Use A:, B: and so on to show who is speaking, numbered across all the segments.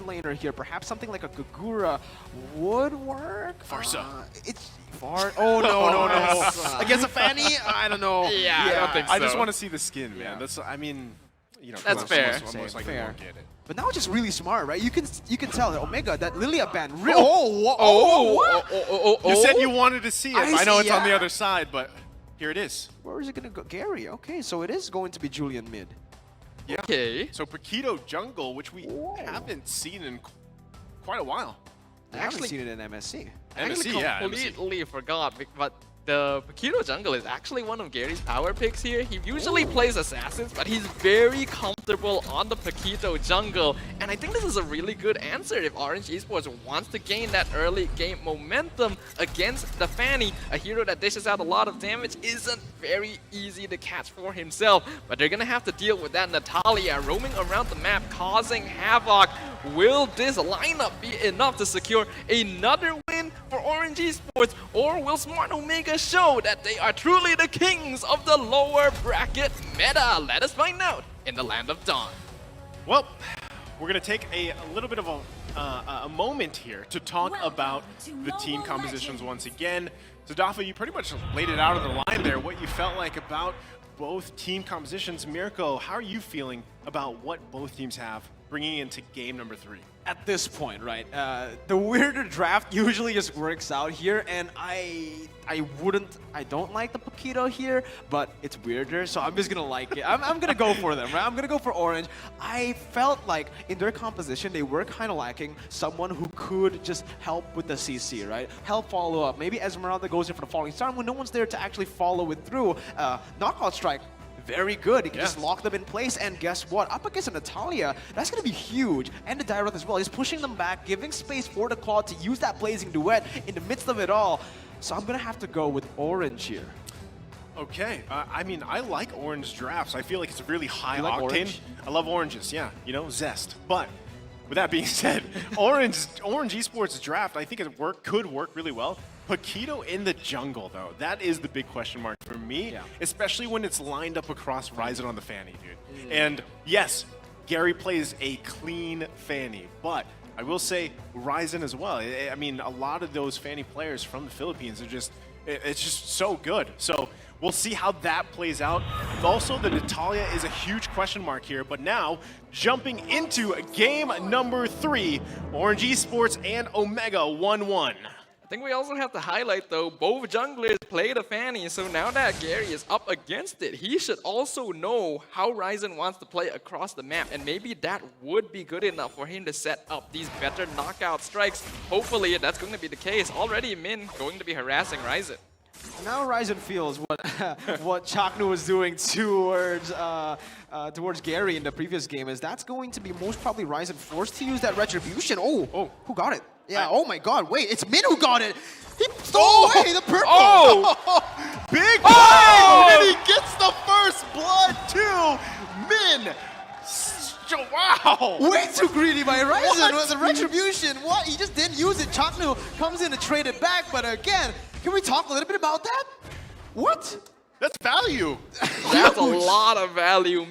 A: laner here. Perhaps something like a Kagura would work.
B: Farsa.
A: It's far. Oh no. Against a Fanny? I don't know.
C: Yeah, I don't think so.
B: I just want to see the skin, man.
A: Yeah.
B: That's, I mean, you know,
C: That's fair.
B: Most likely
A: Fair.
B: won't get it.
A: But now it's just really smart, right? You can tell that Omega, that Lilia ban.
B: You said you wanted to see it. I know it's on the
A: yeah.
B: other side, but here it is.
A: Where is it gonna go? Garyy. Okay, so it is going to be Julian mid.
B: Yeah.
C: Okay.
B: So Paquito jungle, which we haven't seen in quite a while.
A: I haven't seen it in MSC.
C: I actually
B: MSC, yeah,
C: completely forgot, but the Paquito jungle is actually one of Garyy's power picks here. He usually plays assassins, but he's very comfortable on the Paquito jungle. And I think this is a really good answer if Orange Esports wants to gain that early game momentum against the Fanny. A hero that dishes out a lot of damage isn't very easy to catch for himself, but they're gonna have to deal with that Natalia roaming around the map, causing havoc. Will this lineup be enough to secure another win for Orange Esports, or will Smart Omega show that they are truly the kings of the lower bracket meta? Let us find out in the Land of Dawn.
B: Well, we're going to take a little bit of a moment here to talk about the team compositions once again. So, Dafa, you pretty much laid it out on the line there, what you felt like about both team compositions. Mirko, how are you feeling about what both teams have bringing into game number 3?
A: At this point, right, the weirder draft usually just works out here, and I don't like the Paquito here, but it's weirder, so I'm just gonna like it. I'm gonna go for them, right? I'm gonna go for Orange. I felt like in their composition, they were kind of lacking someone who could just help with the CC, right? Help follow up. Maybe Esmeralda goes in for the falling star when no one's there to actually follow it through. Knockout strike. Very good. He can just lock them in place, and guess what? Up against a Natalia, that's going to be huge. And the Direct as well. He's pushing them back, giving space for the Claw to use that Blazing Duet in the midst of it all. So I'm going to have to go with Orange here.
B: Okay. I mean, I like Orange drafts. I feel like it's really high
A: You like
B: octane.
A: orange?
B: I love oranges, yeah. You know, zest. But with that being said, Orange Esports draft, I think could work really well. Paquito in the jungle, though, that is the big question mark for me, especially when it's lined up across Raizen on the Fanny, dude. And yes, Garyy plays a clean Fanny, but I will say Raizen as well. I mean, a lot of those Fanny players from the Philippines are just, it's just so good. So we'll see how that plays out. Also, the Natalia is a huge question mark here, but now jumping into game number 3, Orange Esports and Omega 1-1.
C: I think we also have to highlight, though, both junglers play the Fanny, so now that Garyy is up against it, he should also know how Raizen wants to play across the map, and maybe that would be good enough for him to set up these better knockout strikes. Hopefully, that's going to be the case. Already, Minnn going to be harassing Raizen.
A: Now Raizen feels what Zapnu was doing towards Garyy in the previous game, is that's going to be most probably Raizen forced to use that Retribution. Oh, who got it? Yeah, oh my god, wait, it's Minnn who got it! He stole away the purple!
B: Oh! Big play! And he gets the first blood to Minnn! Wow!
A: Way too greedy by Raizen with the Retribution. What? He just didn't use it. Zapnu comes in to trade it back, but again, can we talk a little bit about that? What?
B: That's value.
C: That's a lot of value.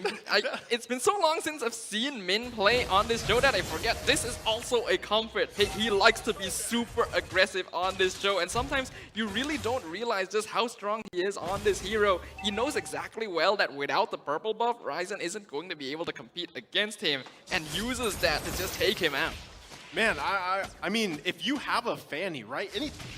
C: It's been so long since I've seen Minnn play on this show that I forget this is also a comfort pick. He likes to be super aggressive on this show, and sometimes you really don't realize just how strong he is on this hero. He knows exactly well that without the purple buff, Raizen isn't going to be able to compete against him, and uses that to just take him out.
B: Man, I mean, if you have a Fanny, right?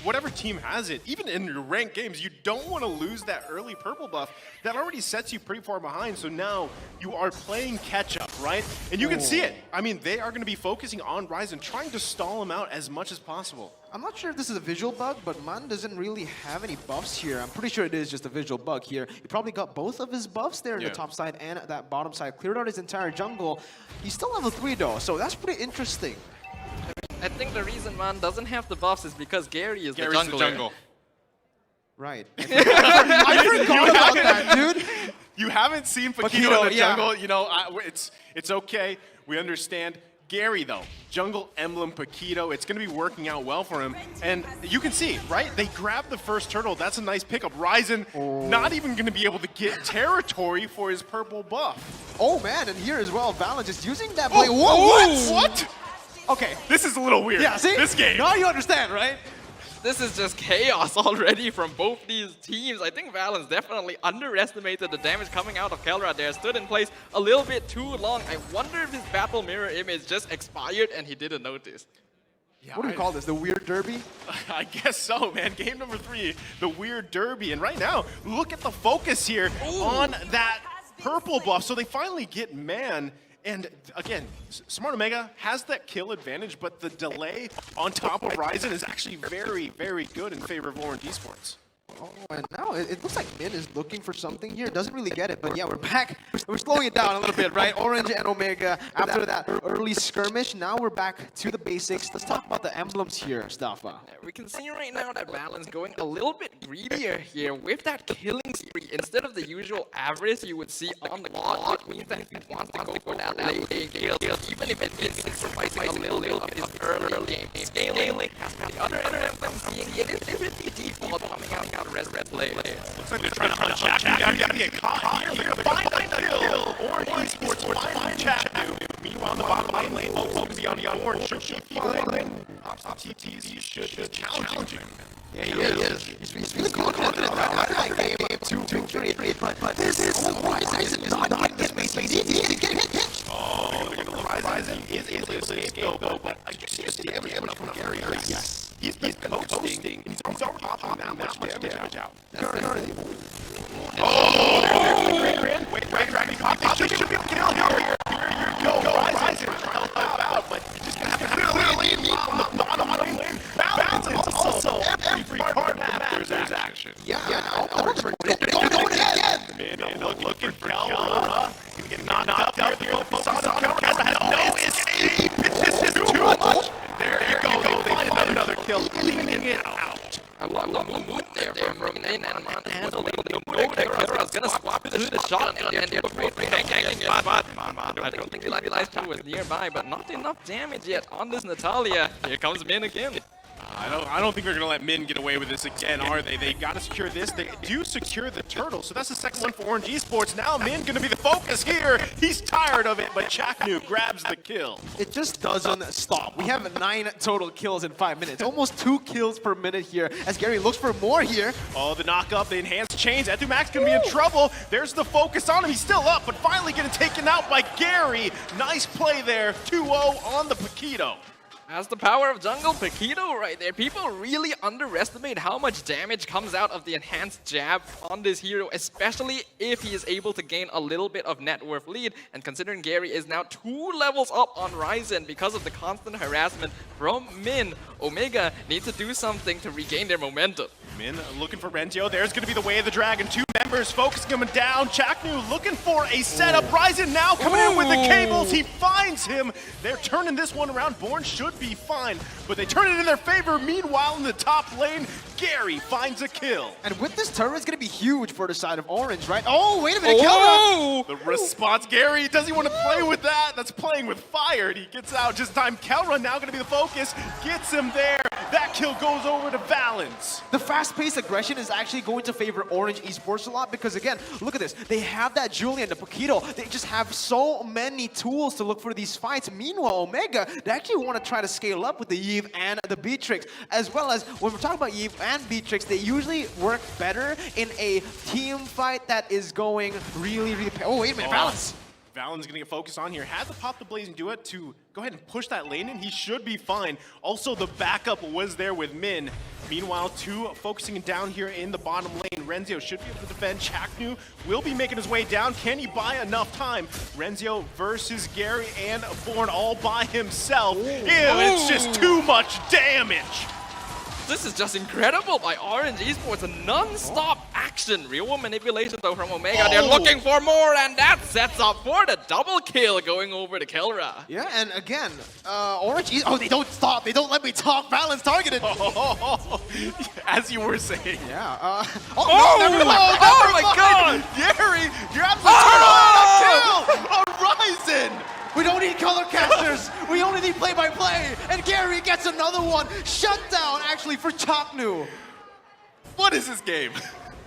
B: Whatever team has it, even in your ranked games, you don't want to lose that early purple buff. That already sets you pretty far behind, so now you are playing catch-up, right? And you can see it. I mean, they are going to be focusing on Raizen, trying to stall him out as much as possible.
A: I'm not sure if this is a visual bug, but Mannn doesn't really have any buffs here. I'm pretty sure it is just a visual bug here. He probably got both of his buffs there in the top side and that bottom side. Cleared out his entire jungle. He's still level 3 though, so that's pretty interesting.
C: I think the reason Mannn doesn't have the buffs is because Garyy is
B: Gary's
C: the
B: the
C: jungler.
B: jungle.
A: Right. I forgot about that, dude.
B: You haven't seen Paquito in the
A: yeah.
B: jungle. You know, it's okay. We understand. Garyy, though, jungle emblem Paquito, it's going to be working out well for him. And you can see, right? They grabbed the first turtle. That's a nice pickup. Raizen not even going to be able to get territory for his purple buff.
A: Oh, man, and here as well, Valenz just using that blade. Whoa,
B: What?
A: Okay.
B: This is a little weird.
A: Yeah, see?
B: This game.
A: Now you understand, right?
C: This is just chaos already from both these teams. I think Valenz definitely underestimated the damage coming out of Kelra there. Stood in place a little bit too long. I wonder if his battle mirror image just expired and he didn't notice.
B: Yeah,
A: What do we call this? The weird derby?
B: I guess so, man. Game number 3, the weird derby. And right now, look at the focus here on that purple buff. So they finally get Mannn. And again, Smart Omega has that kill advantage, but the delay on top of Raizen is actually very, very good in favor of Orange Esports.
A: Oh, and now it looks like Minnn is looking for something here. Doesn't really get it, but yeah, we're back. We're slowing it down a little bit, right? Orange and Omega, after that early skirmish, now we're back to the basics. Let's talk about the emblems here, Stafa.
C: We can see right now that Valenz going a little bit greedier here with that killing spree. Instead of the usual average you would see on the clock, which means that he wants to go for that late kill, even if it means sacrificing a little bit of his early game scaling. The other emblem seeing it is typically default coming out of red play.
B: Looks like they're trying to hunt Zapnu. They're get caught here. They're going to find the kill. Orange Esports find Zapnu. Meanwhile, the bottom lane focusing on the orange should be fine. TTs should be challenging.
A: Yeah, he is. He's really confident in that game. 2 victory, but this is Raizen is not getting me. He's getting hit.
B: Oh, they're going to Raizen is able to escape though, but I just see the damage coming from Garyy. Yes. He's coasting, and he's already popping that much damage out. Oh, there's the Grand. Wait, they should be able to kill here. Here you go. Raizen trying to help out, but you just have to clearly lead from the bottom lane. Valenz is also every part matters action.
A: Yeah. Going again.
B: Minnn looking for Kelra. He's getting knocked out here. Kelra has no escape. This is too much. There you go. They find another kill, cleaning it out.
C: I love the move there from Minnn and Mannn handling the move that Kelra's gonna swap it to the shot and they're great hanging it, but I don't think the Light was nearby, but not enough damage yet on this Natalia. Here comes Minnn again.
B: I don't think they're going to let Minnn get away with this again, are they? They got to secure this. They do secure the turtle, so that's the second one for Orange Esports. Now Minnn going to be the focus here. He's tired of it, but Zapnu grabs the kill.
A: It just doesn't stop. We have 9 total kills in 5 minutes. Almost 2 kills per minute here as Garyy looks for more here.
B: Oh, the knock up, the enhanced chains. Max going to be in trouble. There's the focus on him. He's still up, but finally getting taken out by Garyy. Nice play there. 2-0 on the Paquito.
C: As the power of jungle, Paquito right there. People really underestimate how much damage comes out of the enhanced jab on this hero, especially if he is able to gain a little bit of net worth lead. And considering Garyy is now 2 levels up on Raizen because of the constant harassment from Minnn, Omega needs to do something to regain their momentum.
B: Minnn looking for Renzio. There's going to be the way of the dragon. 2 members focusing him down. Zapnu looking for a setup. Raizen now coming in with the cables. He finds him. They're turning this one around. Born should be fine, but they turn it in their favor. Meanwhile, in the top lane, Garyy finds a kill.
A: And with this turret, it's going to be huge for the side of Orange, right? Oh, wait a minute,
C: Oh!
B: The response, Garyy, does he want to play with that? That's playing with fire, and he gets out just in time. Kelra now going to be the focus. Gets him there. That kill goes over to Valenz.
A: The fast-paced aggression is actually going to favor Orange Esports a lot because, again, look at this. They have that Julian, the Paquito. They just have so many tools to look for these fights. Meanwhile, Omega, they actually want to try to scale up with the Yve and the Beatrix, as well as when we're talking about Yve and Beatrix, they usually work better in a team fight that is going really, really... Oh, wait a minute, Valenz.
B: Valenz gonna get focused on here. Had to pop the blaze and do it to go ahead and push that lane in. He should be fine. Also, the backup was there with Minnn. Meanwhile, 2 focusing down here in the bottom lane. Renzio should be able to defend. Zapnu will be making his way down. Can he buy enough time? Renzio versus Garyy and Born all by himself. Ew, it's just too much damage.
C: This is just incredible by Orange Esports, a non-stop action. Real manipulation though from Omega. They're looking for more, and that sets up for the double kill going over to Kelra.
A: Yeah, and again, Orange Esports... Oh, they don't stop. They don't let me talk. Valenz targeted.
B: As you were saying.
A: Yeah.
C: Oh my God!
B: Garyy, you're absolutely turning on a kill on Raizen.
A: We don't need color casters. We only need play-by-play. And Garyy gets another one. Shut down, actually, for Zapnu.
B: What is this game?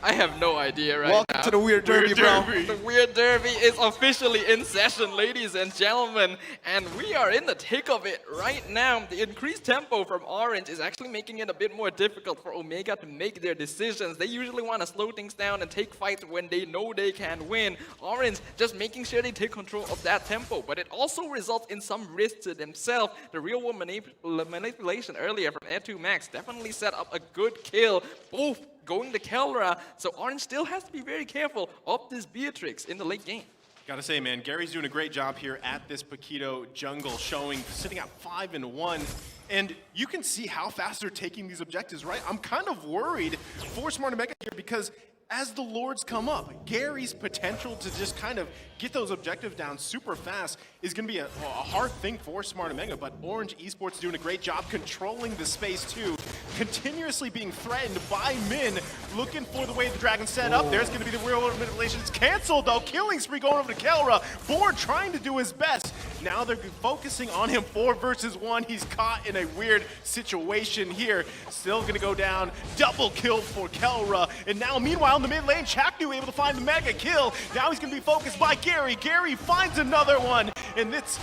C: I have no idea right
A: Welcome
C: now.
A: to the Weird Derby, bro.
C: The Weird Derby is officially in session, ladies and gentlemen, and we are in the thick of it right now. The increased tempo from Orange is actually making it a bit more difficult for Omega to make their decisions. They usually want to slow things down and take fights when they know they can win. Orange just making sure they take control of that tempo, but it also results in some risk to themselves. The real-world manipulation earlier from Air2 Max definitely set up a good kill. Both going to Kelra, so Orange still has to be very careful of this Beatrix in the late game.
B: Gotta say, man, Gary's doing a great job here at this Paquito jungle, sitting at 5-1. And you can see how fast they're taking these objectives, right? I'm kind of worried for Smart Omega here because as the Lords come up, Gary's potential to just kind of get those objectives down super fast is going to be a hard thing for Smart Omega, but Orange Esports doing a great job controlling the space too, continuously being threatened by Minnn, looking for the way the Dragon's set up. There's going to be the real world manipulation. It's canceled though, killing spree going over to Kelra. Born trying to do his best. Now they're focusing on him 4 versus 1. He's caught in a weird situation here. Still going to go down. Double kill for Kelra. And now meanwhile in the mid lane, Zapnu able to find the mega kill. Now he's going to be focused by Garyy. Garyy finds another one. And it's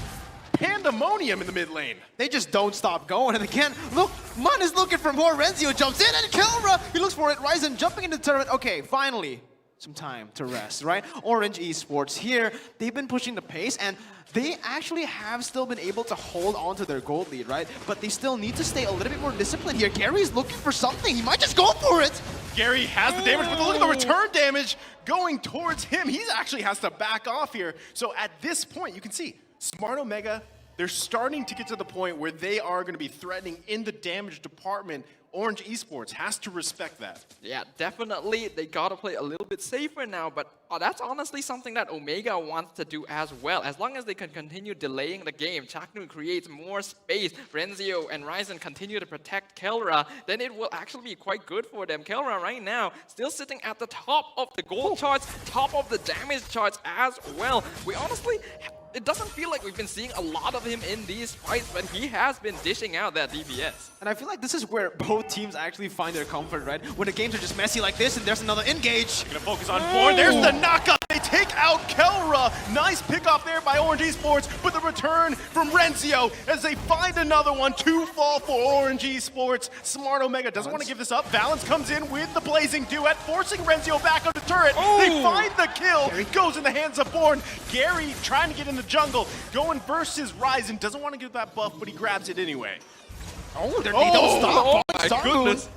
B: pandemonium in the mid lane.
A: They just don't stop going. And again, look, Mannn is looking for more. Renzio jumps in and Kelra, he looks for it. Raizen jumping into the tournament. Okay, finally, some time to rest, right? Orange Esports here, they've been pushing the pace and they actually have still been able to hold on to their gold lead, right? But they still need to stay a little bit more disciplined here. Gary's looking for something. He might just go for it.
B: Garyy has the damage, but look at the return damage going towards him. He actually has to back off here. So at this point, you can see Smart Omega, they're starting to get to the point where they are going to be threatening in the damage department. Orange Esports has to respect that.
C: Yeah, definitely. They gotta play a little bit safer now, but that's honestly something that Omega wants to do as well. As long as they can continue delaying the game, Zapnu creates more space, Renzio and Raizen continue to protect Kelra, then it will actually be quite good for them. Kelra right now still sitting at the top of the gold charts, top of the damage charts as well. We honestly, it doesn't feel like we've been seeing a lot of him in these fights, but he has been dishing out that DPS.
A: And I feel like this is where both teams actually find their comfort, right? When the games are just messy like this and there's another engage.
B: Gonna focus on Born. There's the knockup. They take out Kelra. Nice pick off there by Orange Esports, but the return from Renzio as they find another one. 2 fall for Orange Esports. Smart Omega doesn't want to give this up. Valenz comes in with the blazing duet, forcing Renzio back on the turret. They find the kill. Garyy goes in the hands of Born. Garyy trying to get in the jungle, going versus Raizen. Doesn't want to give that buff, but he grabs it anyway.
A: Oh, they don't stop.
C: Oh my goodness.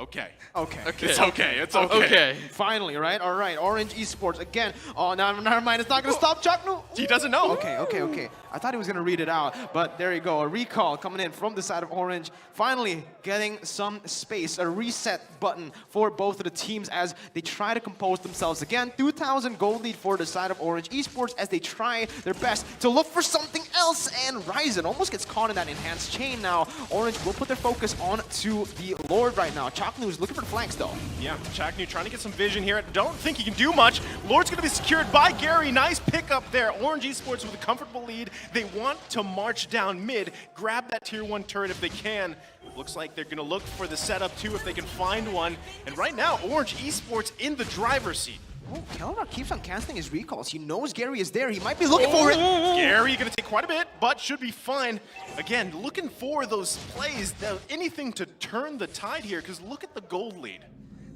B: Okay.
A: Okay.
B: It's okay. It's okay.
C: Okay.
A: Finally, right? All right. Orange Esports again. Oh, no, never mind. It's not going to stop Zapnu.
B: He doesn't know.
A: Okay. I thought he was going to read it out, but there you go. A recall coming in from the side of Orange. Finally getting some space, a reset button for both of the teams as they try to compose themselves again. 2,000 gold lead for the side of Orange Esports as they try their best to look for something else. And Raizen almost gets caught in that enhanced chain now. Orange will put their focus on to the Lord right now. Zapnu is looking for the flanks though.
B: Yeah, Zapnu trying to get some vision here. Don't think he can do much. Lord's going to be secured by Garyy. Nice pickup there. Orange Esports with a comfortable lead. They want to march down mid, grab that tier 1 turret if they can. Looks like they're going to look for the setup too if they can find one. And right now, Orange Esports in the driver's seat.
A: Oh, Kelra keeps on casting his recalls. He knows Garyy is there. He might be looking for it.
B: Garyy going to take quite a bit, but should be fine. Again, looking for those plays, anything to turn the tide here, because look at the gold lead.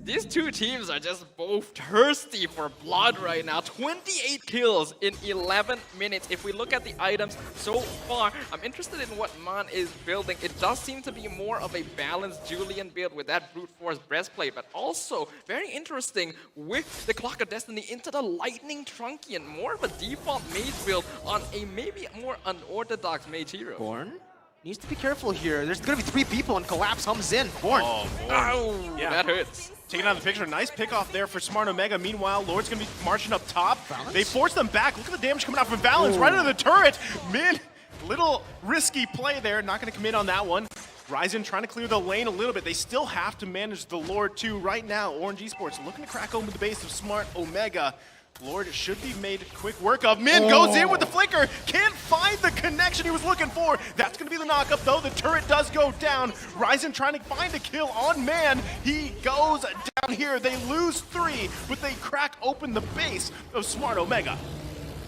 C: These two teams are just both thirsty for blood right now. 28 kills in 11 minutes. If we look at the items so far, I'm interested in what Mannn is building. It does seem to be more of a balanced Julian build with that brute force breastplate, but also very interesting with the Clock of Destiny into the Lightning Trunkian. More of a default mage build on a maybe more unorthodox mage hero.
A: Born needs to be careful here. There's going to be 3 people and Collapse comes in. Born.
B: Oh,
C: Ow,
B: yeah.
C: That hurts.
B: Taking out the picture, nice pick off there for Smart Omega. Meanwhile, Lord's gonna be marching up top.
A: Valenz?
B: They force them back. Look at the damage coming out from Valenz right into the turret. Minnn, little risky play there. Not gonna commit on that one. Raizen trying to clear the lane a little bit. They still have to manage the Lord too. Right now, Orange Esports looking to crack open the base of Smart Omega. Lord should be made quick work of. Minnn goes in with the flicker. Can't find the connection he was looking for. That's going to be the knockup, though. The turret does go down. Raizen trying to find a kill on Mannn. He goes down here. They lose 3, but they crack open the base of Smart Omega.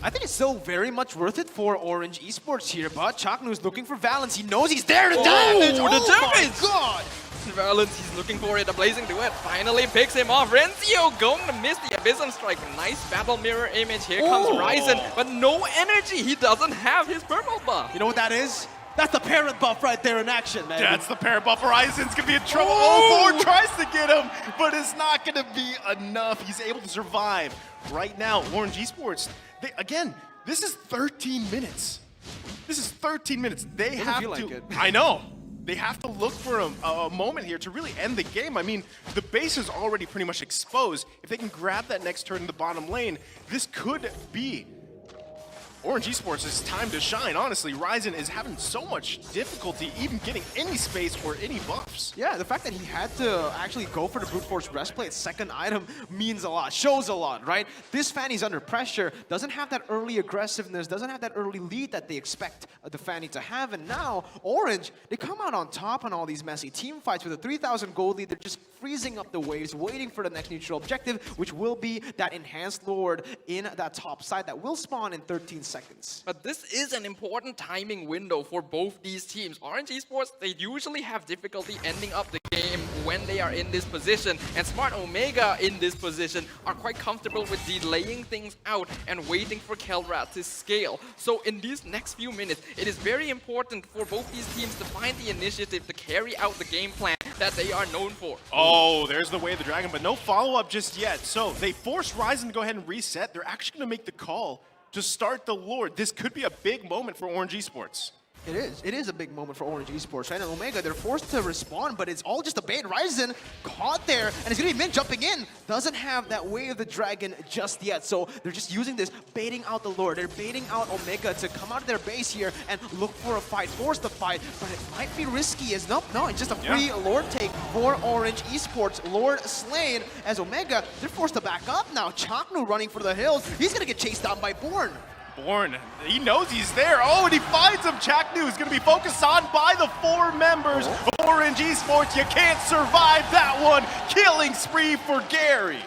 A: I think it's still very much worth it for Orange Esports here, but Zapnu is looking for Valenz. He knows he's there to damage.
C: The damage!
A: My God!
C: Valenz, he's looking for it. A blazing duet finally picks him off. Renzio going to miss the Abyssum Strike. Nice battle mirror image. Here comes Raizen, but no energy. He doesn't have his purple buff.
A: You know what that is? That's the parent buff right there in action, man.
B: That's the parent buff. Raizen's gonna be in trouble. Oh, Lord tries to get him, but it's not gonna be enough. He's able to survive. Right now, Orange Esports, again, this is 13 minutes. This is 13 minutes. They have to.
A: Like it.
B: I know. They have to look for a moment here to really end the game. I mean, the base is already pretty much exposed. If they can grab that next turn in the bottom lane, this could be Orange Esports' time to shine. Honestly, Raizen is having so much difficulty even getting any space or any buffs.
A: Yeah, the fact that he had to actually go for the Brute Force Breastplate, second item, means a lot, shows a lot, right? This Fanny's under pressure, doesn't have that early aggressiveness, doesn't have that early lead that they expect the Fanny to have, and now, Orange, they come out on top on all these messy team fights with a 3,000 gold lead. They're just freezing up the waves, waiting for the next neutral objective, which will be that enhanced Lord in that top side that will spawn in 13 seconds.
C: But this is an important timing window for both these teams. Orange Esports, they usually have difficulty ending up the game when they are in this position, and Smart Omega in this position are quite comfortable with delaying things out and waiting for Kelra to scale. So in these next few minutes, it is very important for both these teams to find the initiative to carry out the game plan that they are known for.
B: Oh, there's the Way of the Dragon, but no follow-up just yet. So they force Raizen to go ahead and reset. They're actually going to make the call to start the Lord. This could be a big moment for Orange Esports.
A: It is. It is a big moment for Orange Esports, right? And Omega, they're forced to respond, but it's all just a bait. Raizen caught there, and it's going to be Minnn jumping in. Doesn't have that Way of the Dragon just yet, so they're just using this, baiting out the Lord. They're baiting out Omega to come out of their base here and look for a fight, force the fight, but it might be risky as no, it's just a free Lord take for Orange Esports. Lord slain as Omega, they're forced to back up now. Zapnu running for the hills. He's going to get chased down by Born.
B: Born, he knows he's there. Oh, and he finds him. Zapnu is going to be focused on by the 4 members of Orange Esports. You can't survive that one. Killing spree for Garyy.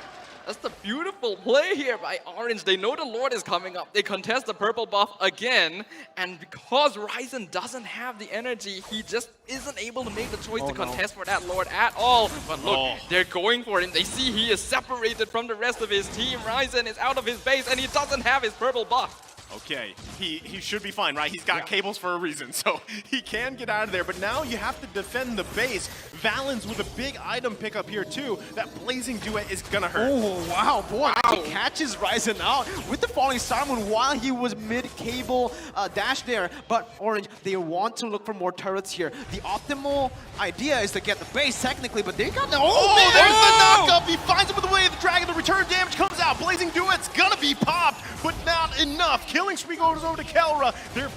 C: That's the beautiful play here by Orange. They know the Lord is coming up. They contest the purple buff again, and because Raizen doesn't have the energy, he just isn't able to make the choice to contest for that Lord at all. But look, they're going for him. They see he is separated from the rest of his team. Raizen is out of his base, and he doesn't have his purple buff.
B: Okay, he should be fine, right? He's got cables for a reason, so he can get out of there. But now you have to defend the base. Valenz with a big item pickup here, too. That blazing duet is going to hurt.
A: Oh, wow, boy. He catches Raizen out with the falling star moon while he was mid-cable dash there. But Orange, they want to look for more turrets here. The optimal idea is to get the base, technically, but they got the...
B: Oh, there's the knockup! He finds him with the Way of the Dragon. The return damage comes out. Blazing duet's going to be popped, but not enough. Killing spree goes over to Kelra. They're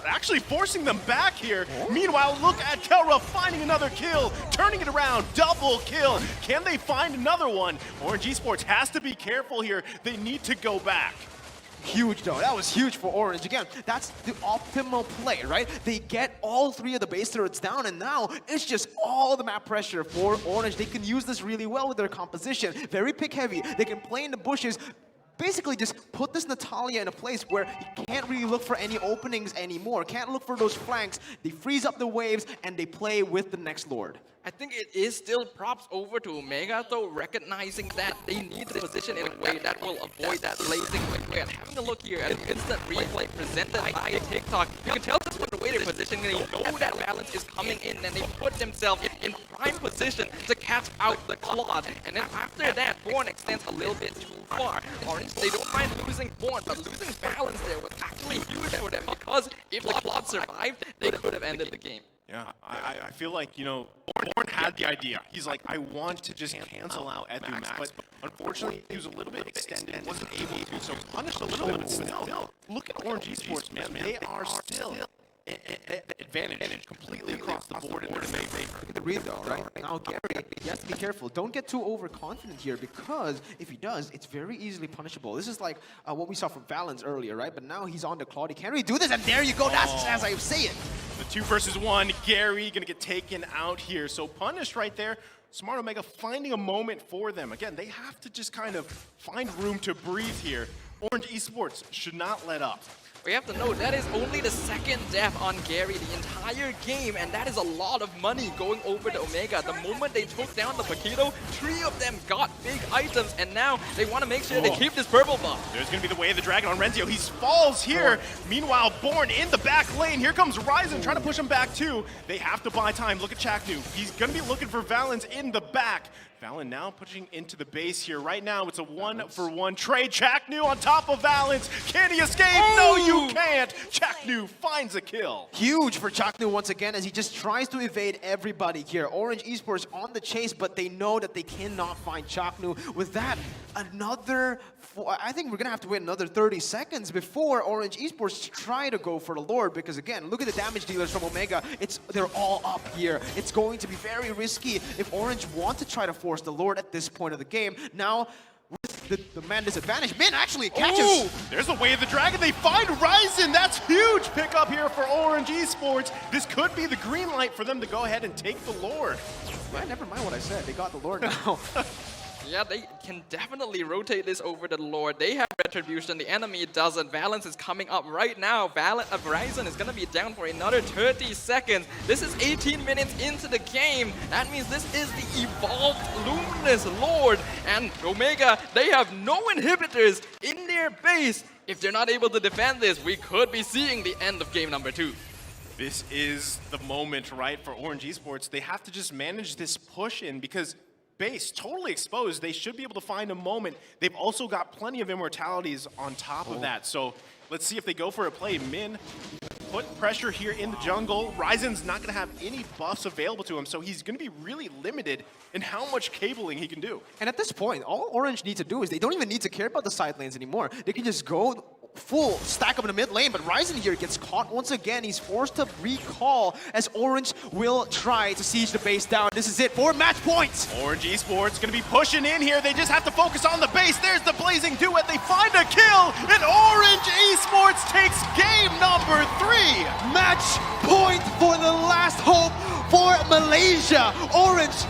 B: actually forcing them back here. Meanwhile, look at Kelra finding another kill, turning it around, double kill. Can they find another one? Orange Esports has to be careful here. They need to go back.
A: Huge, though. That was huge for Orange. Again, that's the optimal play, right? They get all 3 of the base turrets down, and now it's just all the map pressure for Orange. They can use this really well with their composition. Very pick-heavy. They can play in the bushes. Basically, just put this Natalia in a place where you can't really look for any openings anymore. Can't look for those flanks. They freeze up the waves, and they play with the next Lord.
C: I think it is still props over to Omega, though, recognizing that they need to position in a way that will avoid that blazing way. And having a look here at an instant replay presented by TikTok, you can tell just with the way they're positioning, they know that Valenz is coming in, and they put themselves in prime position to catch out the Claude. And then after that, Born extends a little bit too far. Orange, they don't mind losing Born, but losing Valenz there was actually huge for them, because if the Claude survived, they could have ended the game.
B: Yeah, I feel like, you know, Born had the idea. He's like, I want to just cancel out Edu Max, but unfortunately, he was a little bit extended, wasn't able to, so punished a little bit. Look at Orange Esports, man. They are still advantage completely across the board in their favor.
A: Look at the read though, right? Now Garyy, he has to be careful. Don't get too overconfident here because if he does, it's very easily punishable. This is like what we saw from Valenz earlier, right? But now he's on the Claude. He can't really do this, and there you go. That's as I say it.
B: The 2 versus 1, Garyy gonna get taken out here. So punished right there. Smart Omega finding a moment for them. Again, they have to just kind of find room to breathe here. Orange Esports should not let up.
C: We have to note that is only the 2nd death on Garyy the entire game, and that is a lot of money going over to Omega. The moment they took down the Paquito, 3 of them got big items, and now they want to make sure they keep this purple buff.
B: There's going to be the way of the dragon on Renzio. He falls here. Meanwhile, Born in the back lane. Here comes Raizen trying to push him back too. They have to buy time. Look at Zapnu. He's going to be looking for Valenz in the back. Valenz now pushing into the base here. Right now, it's a 1-for-1 trade. Zapnu on top of Valenz. Can he escape? No, you can't. Zapnu finds a kill.
A: Huge for Zapnu once again as he just tries to evade everybody here. Orange Esports on the chase, but they know that they cannot find Zapnu. With that, I think we're going to have to wait another 30 seconds before Orange Esports try to go for the Lord, because again, look at the damage dealers from Omega. They're all up here. It's going to be very risky if Orange want to try to force the Lord at this point of the game. Now, with the man disadvantage, Minnn actually catches.
B: Ooh, there's the way of the dragon. They find Raizen. That's huge pickup here for Orange Esports. This could be the green light for them to go ahead and take the Lord.
A: Yeah, never mind what I said. They got the Lord now.
C: Yeah, they can definitely rotate this over to the Lord. They have Retribution, the enemy doesn't. Valenz is coming up right now. Raizen is going to be down for another 30 seconds. This is 18 minutes into the game. That means this is the evolved Luminous Lord. And Omega, they have no inhibitors in their base. If they're not able to defend this, we could be seeing the end of game number 2.
B: This is the moment, right, for Orange Esports. They have to just manage this push in because base totally exposed. They should be able to find a moment. They've also got plenty of immortalities on top of that. So let's see if they go for a play. Minnn put pressure here in the jungle. Raizen's not going to have any buffs available to him, so he's going to be really limited in how much cabling he can do.
A: And at this point, all Orange needs to do is they don't even need to care about the side lanes anymore. They can just go full stack up in the mid lane, but Raizen here gets caught once again. He's forced to recall as Orange will try to siege the base down. This is it for match points.
B: Orange Esports going to be pushing in here. They just have to focus on the base. There's the Blazing Duet. They find a kill, and Orange Esports takes game number 3.
A: Match point for the last hope for Malaysia. Orange